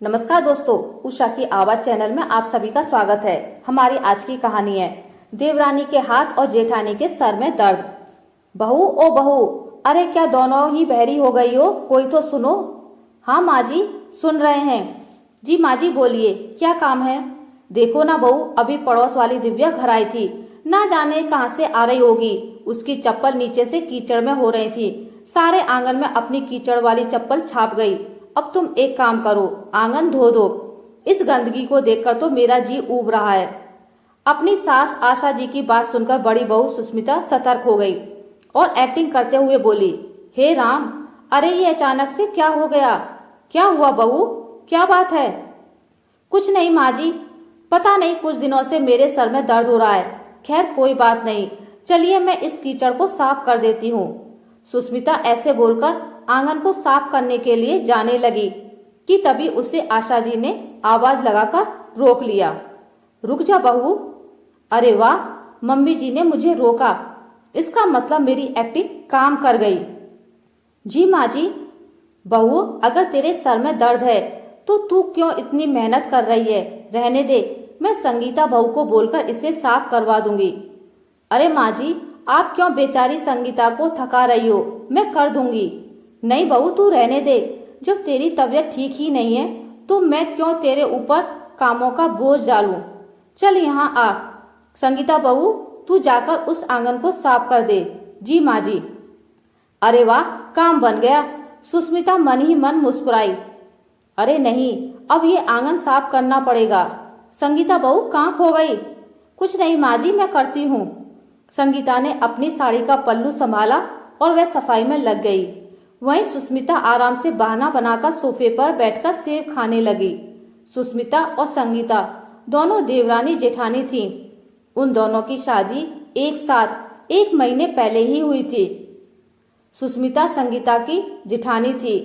नमस्कार दोस्तों, उषा की आवाज चैनल में आप सभी का स्वागत है। हमारी आज की कहानी है देवरानी के हाथ और जेठानी के सर में दर्द। बहू ओ बहू, अरे क्या दोनों ही बहरी हो गई हो? कोई तो सुनो। हाँ माँ जी, सुन रहे हैं। जी माँ जी बोलिए, क्या काम है? देखो ना बहू, अभी पड़ोस वाली दिव्या घर आई थी। ना जाने कहाँ से आ रही होगी। उसकी चप्पल नीचे से कीचड़ में हो रही थी। सारे आंगन में अपनी कीचड़ वाली चप्पल छाप गई। अब तुम एक काम करो, आंगन धो दो। इस गंदगी को देखकर तो मेरा जी ऊब रहा है। अपनी सास आशा जी की बात सुनकर बड़ी बहू सुस्मिता सतर्क हो गई और एक्टिंग करते हुए बोली, हे राम, अरे ये अचानक से क्या हो गया? क्या हुआ बहू, क्या बात है? कुछ नहीं माँ जी, पता नहीं कुछ दिनों से मेरे सर में दर्द हो रहा है। खैर कोई बात नहीं, चलिए मैं इस कीचड़ को साफ कर देती हूँ। सुस्मिता ऐसे बोलकर आंगन को साफ करने के लिए जाने लगी कि तभी उसे आशा जी ने आवाज लगाकर रोक लिया। रुक जा बहू। अरे वाह, मम्मी जी ने मुझे रोका, इसका मतलब मेरी एक्टिंग काम कर गई। जी माँ जी। बहू, अगर तेरे सर में दर्द है तो तू क्यों इतनी मेहनत कर रही है? रहने दे, मैं संगीता बहू को बोलकर इसे साफ करवा दूंगी। अरे माँ जी, आप क्यों बेचारी संगीता को थका रही हो? मैं कर दूंगी। नहीं बहू, तू रहने दे। जब तेरी तबीयत ठीक ही नहीं है तो मैं क्यों तेरे ऊपर कामों का बोझ डालूं? चल यहाँ आ। संगीता बहू, तू जाकर उस आंगन को साफ कर दे। जी माँ जी। अरे वाह, काम बन गया। सुस्मिता मन ही मन मुस्कुराई। अरे नहीं, अब ये आंगन साफ करना पड़ेगा। संगीता बहू कहाँ खो गई? कुछ नहीं माँ जी, मैं करती हूँ। संगीता ने अपनी साड़ी का पल्लू संभाला और वह सफाई में लग गई। वहीं सुस्मिता आराम से बहाना बनाकर सोफे पर बैठकर सेब खाने लगी। सुस्मिता और संगीता दोनों देवरानी जेठानी थीं। उन दोनों की शादी एक साथ 1 महीने पहले ही हुई थी। सुस्मिता संगीता की जेठानी थी,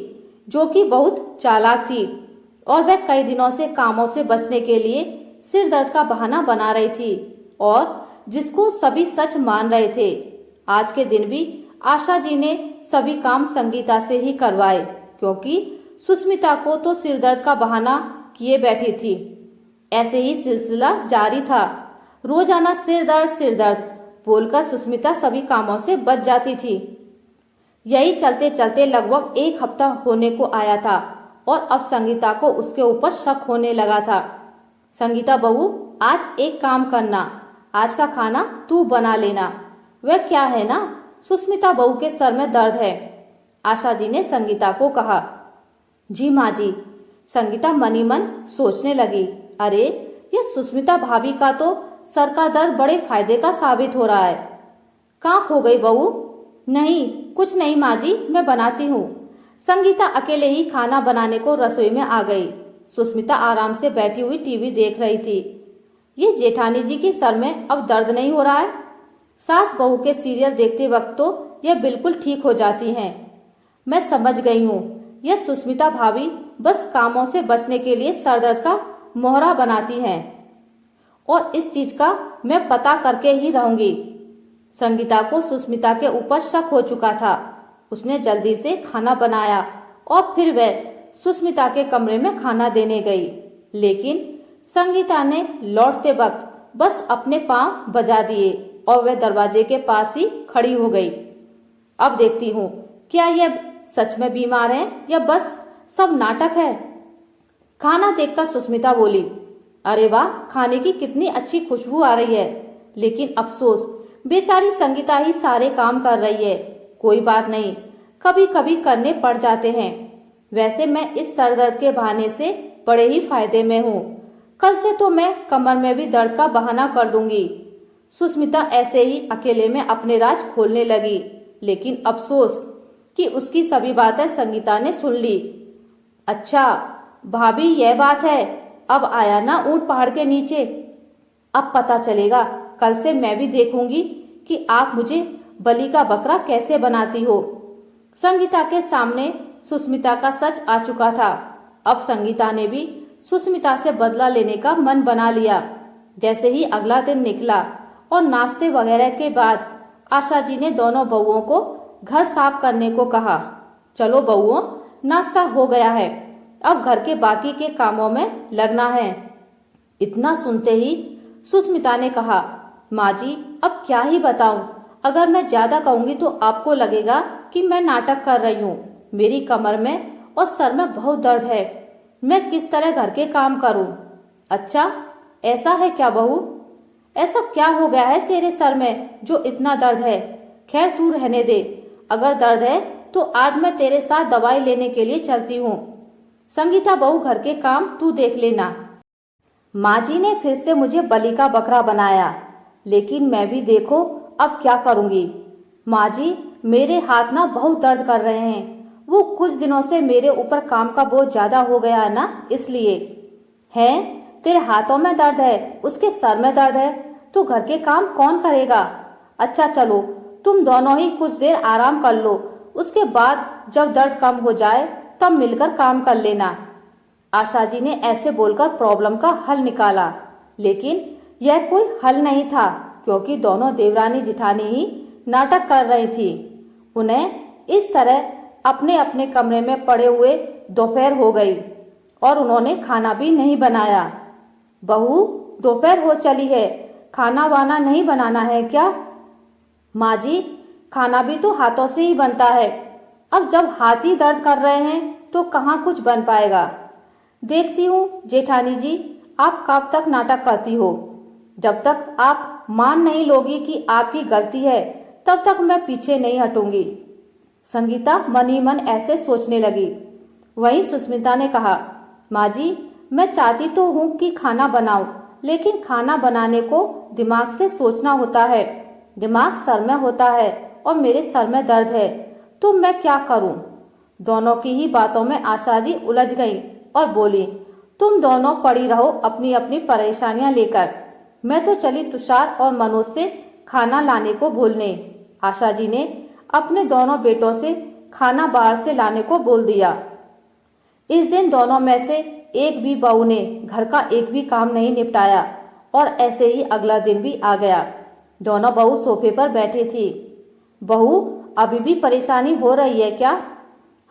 जो कि बहुत चालाक थी और वह कई दिनों से कामों से बचने के लिए सिर दर्द का बहाना बना रही थी और जिसको सभी सच मान रहे थे। आज के दिन भी आशा जी ने सभी काम संगीता से ही करवाए, क्योंकि सुस्मिता को तो सिर दर्द का बहाना किए बैठी थी। ऐसे ही सिलसिला जारी था। रोजाना सिर दर्द बोलकर सुस्मिता सभी कामों से बच जाती थी। यही चलते चलते लगभग 1 हफ्ता होने को आया था और अब संगीता को उसके ऊपर शक होने लगा था। संगीता बहू, आज एक काम करना, आज का खाना तू बना लेना। वह क्या है ना, सुस्मिता बहू के सर में दर्द है, आशा जी ने संगीता को कहा। जी माँ जी। संगीता मन ही मन सोचने लगी, अरे ये सुस्मिता भाभी का तो सर का दर्द बड़े फायदे का साबित हो रहा है। कहाँ खो गई बहू? नहीं, कुछ नहीं माँ जी, मैं बनाती हूँ। संगीता अकेले ही खाना बनाने को रसोई में आ गई। सुस्मिता आराम से बैठी हुई टीवी देख रही थी। ये जेठानी जी के सर में अब दर्द नहीं हो रहा है। सास बहू के सीरियल देखते वक्त तो यह बिल्कुल ठीक हो जाती हैं। मैं समझ गई हूँ, यह सुस्मिता भाभी बस कामों से बचने के लिए सर दर्द का मोहरा बनाती हैं और इस चीज का मैं पता करके ही रहूंगी। संगीता को सुस्मिता के ऊपर शक हो चुका था। उसने जल्दी से खाना बनाया और फिर वह सुस्मिता के कमरे में खाना देने गई, लेकिन संगीता ने लौटते वक्त बस अपने पांव बजा दिए और वह दरवाजे के पास ही खड़ी हो गई। अब देखती हूँ, क्या यह सच में बीमार है या बस सब नाटक है? खाना देखकर सुस्मिता बोली, अरे वाह, खाने की कितनी अच्छी खुशबू आ रही है, लेकिन अफसोस बेचारी संगीता ही सारे काम कर रही है। कोई बात नहीं, कभी कभी करने पड़ जाते हैं। वैसे मैं इस सर दर्द के बहाने से बड़े ही फायदे में हूँ। कल से तो मैं कमर में भी दर्द का बहाना कर दूंगी। सुस्मिता ऐसे ही अकेले में अपने राज खोलने लगी, लेकिन अफसोस कि उसकी सभी बातें संगीता ने सुन ली। अच्छा भाभी, यह बात है, अब आया ना ऊंट पहाड़ के नीचे। अब पता चलेगा, कल से मैं भी देखूंगी कि आप मुझे बलि का बकरा कैसे बनाती हो। संगीता के सामने सुस्मिता का सच आ चुका था। अब संगीता ने भी सुस्मिता से बदला लेने का मन बना लिया। जैसे ही अगला दिन निकला और नाश्ते वगैरह के बाद आशा जी ने दोनों बहुओं को घर साफ करने को कहा। चलो बहुओं, नाश्ता हो गया है, अब घर के बाकी के कामों में लगना है। इतना सुनते ही सुस्मिता ने कहा, माँ जी अब क्या ही बताऊं, अगर मैं ज्यादा कहूंगी तो आपको लगेगा कि मैं नाटक कर रही हूँ। मेरी कमर में और सर में बहुत दर्द है, मैं किस तरह घर के काम करूं? अच्छा ऐसा है क्या बहू? ऐसा क्या हो गया है तेरे सर में जो इतना दर्द है? खैर तू रहने दे, अगर दर्द है तो आज मैं तेरे साथ दवाई लेने के लिए चलती हूँ। संगीता बहू घर के काम तू देख लेना। माँ जी ने फिर से मुझे बलि का बकरा बनाया, लेकिन मैं भी देखो अब क्या करूंगी। माँ जी मेरे हाथ ना बहुत दर्द कर रहे हैं, वो कुछ दिनों से मेरे ऊपर काम का बोझ ज्यादा हो गया है ना, इसलिए। है तेरे हाथों में दर्द है, उसके सर में दर्द है, तो घर के काम कौन करेगा? अच्छा चलो तुम दोनों ही कुछ देर आराम कर लो, उसके बाद जब दर्द कम हो जाए तब मिलकर काम कर लेना। आशा जी ने ऐसे बोलकर प्रॉब्लम का हल निकाला, लेकिन यह कोई हल नहीं था, क्योंकि दोनों देवरानी जिठानी ही नाटक कर रही थी। उन्हें इस तरह अपने अपने कमरे में पड़े हुए दोपहर हो गई और उन्होंने खाना भी नहीं बनाया। बहू दोपहर हो चली है, खाना वाना नहीं बनाना है क्या? माँ जी खाना भी तो हाथों से ही बनता है, अब जब हाथ ही दर्द कर रहे हैं तो कहाँ कुछ बन पाएगा। देखती हूँ जेठानी जी आप कब तक नाटक करती हो, जब तक आप मान नहीं लोगी कि आपकी गलती है तब तक मैं पीछे नहीं हटूंगी। संगीता मन ही मन ऐसे सोचने लगी। वहीं सुस्मिता ने कहा, माँ जी मैं चाहती तो हूँ कि खाना बनाऊं, लेकिन खाना बनाने को दिमाग से सोचना होता है, दिमाग सर में होता है और मेरे सर में दर्द है, तो मैं क्या करूं? दोनों की ही बातों में आशा जी उलझ गईं और बोली, तुम दोनों पड़ी रहो अपनी अपनी परेशानियां लेकर, मैं तो चली तुषार और मनोज से खाना लाने को बोलने। आशा जी ने अपने दोनों बेटों से खाना बाहर से लाने को बोल दिया। इस दिन दोनों में से एक भी बहू ने घर का एक भी काम नहीं निपटाया और ऐसे ही अगला दिन भी आ गया। दोनों बहू सोफे पर बैठी थी। बहू अभी भी परेशानी हो रही है क्या?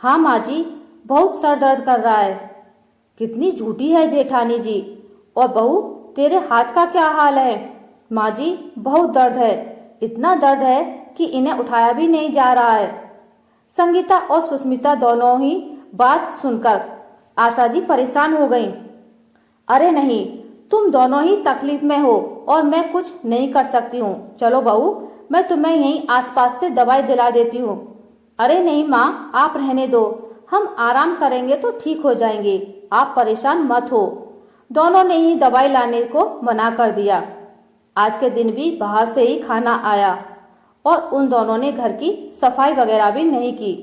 हाँ माँ जी बहुत सर दर्द कर रहा है। कितनी झूठी है जेठानी जी। और बहू तेरे हाथ का क्या हाल है? माँ जी बहुत दर्द है, इतना दर्द है कि इन्हें उठाया भी नहीं जा रहा है। संगीता और सुस्मिता दोनों ही बात सुनकर आशा जी परेशान हो गईं। अरे नहीं तुम दोनों ही तकलीफ में हो और मैं कुछ नहीं कर सकती हूँ, चलो बहू मैं तुम्हें यहीं आसपास से दवाई दिला देती हूँ। अरे नहीं माँ आप रहने दो, हम आराम करेंगे तो ठीक हो जाएंगे, आप परेशान मत हो। दोनों ने ही दवाई लाने को मना कर दिया। आज के दिन भी बाहर से ही खाना आया और उन दोनों ने घर की सफाई वगैरह भी नहीं की।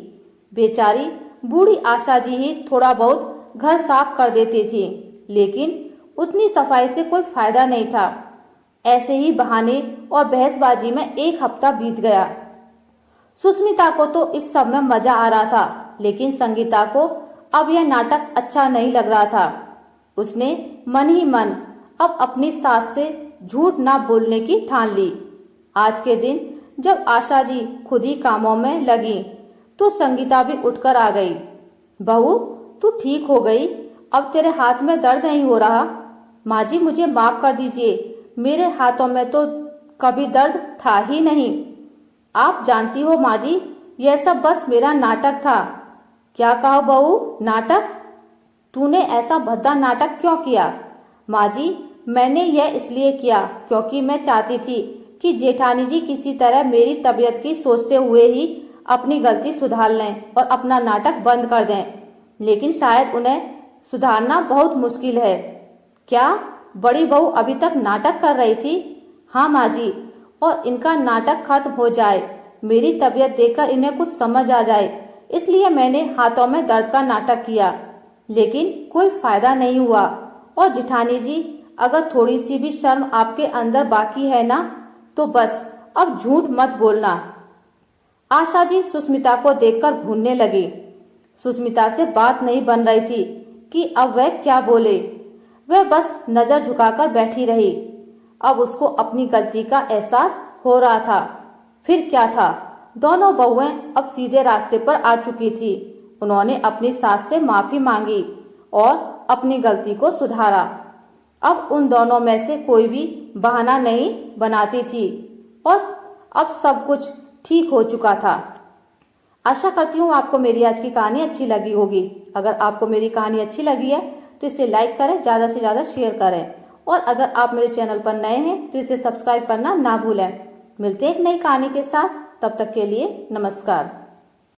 बेचारी बूढ़ी आशा जी ही थोड़ा बहुत घर साफ कर देती थी, लेकिन उतनी सफाई से कोई फायदा नहीं था। ऐसे ही बहाने और बहसबाजी में एक हफ्ता बीत गया। सुस्मिता को तो इस सब में मजा आ रहा था, लेकिन संगीता को अब यह नाटक अच्छा नहीं लग रहा था। उसने मन ही मन अब अपनी सास से झूठ ना बोलने की ठान ली। आज के दिन जब आशा जी खुद ही कामों में लगी तो संगीता भी उठकर आ गई। बहू तू ठीक हो गई, अब तेरे हाथ में दर्द नहीं हो रहा। माँ जी मुझे माफ कर दीजिए, मेरे हाथों में तो कभी दर्द था ही नहीं। आप जानती हो माँ जी यह सब बस मेरा नाटक था। क्या कहो बहू नाटक? तूने ऐसा भद्दा नाटक क्यों किया? माँ जी मैंने यह इसलिए किया क्योंकि मैं चाहती थी कि जेठानी जी किसी तरह मेरी तबीयत की सोचते हुए ही अपनी गलती सुधार लें और अपना नाटक बंद कर दें, लेकिन शायद उन्हें सुधारना बहुत मुश्किल है। क्या बड़ी बहू अभी तक नाटक कर रही थी? हाँ माँ जी, और इनका नाटक खत्म हो जाए, मेरी तबीयत देखकर इन्हें कुछ समझ आ जाए, इसलिए मैंने हाथों में दर्द का नाटक किया, लेकिन कोई फायदा नहीं हुआ। और जेठानी जी अगर थोड़ी सी भी शर्म आपके अंदर बाकी है ना तो बस अब झूठ मत बोलना। आशा जी सुस्मिता को देखकर घूरने लगी। सुस्मिता से बात नहीं बन रही थी कि अब वह क्या बोले। वह बस नजर झुकाकर बैठी रही। अब उसको अपनी गलती का एहसास हो रहा था। फिर क्या था, दोनों बहुएं अब सीधे रास्ते पर आ चुकी थी। उन्होंने अपनी सास से माफी मांगी और अपनी गलती को सुधारा। अब उन दोनों में से कोई भी बहाना नहीं बनाती थी और अब सब कुछ ठीक हो चुका था। आशा करती हूँ आपको मेरी आज की कहानी अच्छी लगी होगी। अगर आपको मेरी कहानी अच्छी लगी है तो इसे लाइक करें, ज़्यादा से ज़्यादा शेयर करें और अगर आप मेरे चैनल पर नए हैं तो इसे सब्सक्राइब करना ना भूलें। मिलते हैं एक नई कहानी के साथ, तब तक के लिए नमस्कार।